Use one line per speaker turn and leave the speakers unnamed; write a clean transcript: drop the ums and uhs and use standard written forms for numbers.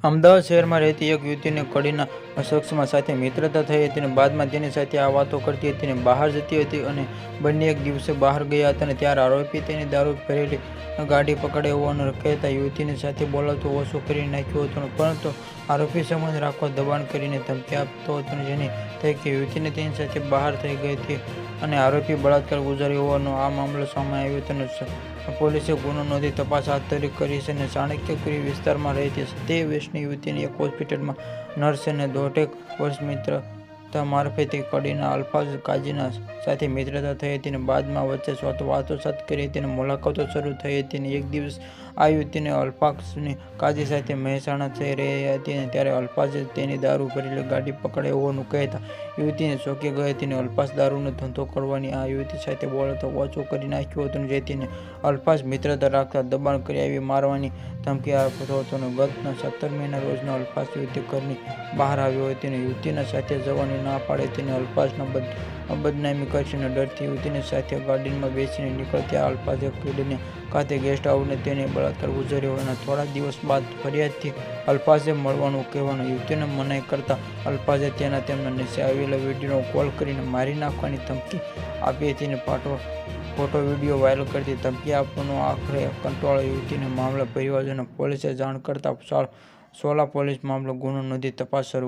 અમદાવાદ શહેરમાં રહેતી એક યુવતીને કડીના શખ્સમાં સાથે મિત્રતા થઈ હતી અને બાદમાં તેની સાથે આ વાતો કરતી હતી અને બહાર જતી હતી અને બંને એક દિવસે બહાર ગયા હતા અને ત્યારે આરોપી તેની દારૂ ભરેલી ગાડી પકડે હોવાનું કહેતા યુવતીની સાથે બોલાવતો ઓછો કરી નાખ્યો હતો, પરંતુ આરોપી સંબંધ રાખવા દબાણ કરીને ધમકી આપતો હતો, જેની થઈ કે યુવતીને તેની સાથે બહાર થઈ ગઈ હતી અને આરોપી બળાત્કાર ગુજાર્યો હોવાનો આ મામલો સામે આવ્યો હતો અને પોલીસે ગુનો નોંધી તપાસ હાથ ધરી કરી છે અને ચાણક્યપુરી વિસ્તારમાં રહેતી 70 વર્ષની યુવતીની એક હોસ્પિટલમાં નર્સ અને 1.5 વર્ષ મિત્રતા મારફતે કડીના અલ્ફાઝ કાજીના સાથે મિત્રતા થઈ હતી અને બાદમાં વચ્ચે વાતોચાત કરી હતી અને મુલાકાતો શરૂ થઈ હતી અને એક દિવસ આ યુવતીને અલ્ફાઝની કાજી સાથે મહેસાણા જઈ રહી હતી અને ત્યારે અલ્ફાઝે તેની દારૂ ભરેલી ગાડી પકડાઈ હોવાનું કહેતા યુવતીને ચોંકી ગઈ હતી અને અલ્ફાઝ દારૂનો ધંધો કરવાની આ યુવતી સાથે બોલાવતો ઓછો કરી નાખ્યો હતો, જેથી અલ્ફાઝ મિત્રતા રાખતા દબાણ કરી આવી મારવાની ધમકી આપતો હતો અને ગત 17 મેના રોજના અલ્ફાઝ યુવતી ઘરની બહાર આવ્યો હતો અને યુવતીના સાથે જવાની ના પાડે તેને અલ્ફાઝના બદનામી કરશે અને ડરથી યુવતીની સાથે ગાડીમાં બેસીને નીકળતા અલ્ફાઝે કડીને ખાતે ગેસ્ટ હાઉસને તેને બળાત્કાર ગુજાર્યો અને થોડા દિવસ બાદ ફરિયાદથી અલ્ફાઝે મળવાનું કહેવાનું યુવતીને મનાઈ કરતા અલ્ફાઝે તેમના નીચે આવેલા વિડીયોનો કોલ કરીને મારી નાખવાની ધમકી આપી હતી અને ફોટો વિડીયો વાયરલ કરતી ધમકી આપવાનો આખરે કંટાળો યુવતીને મામલે પરિવારજનો પોલીસે જાણ કરતા સોલા પોલીસ મામલો ગુનો નોંધી તપાસ શરૂ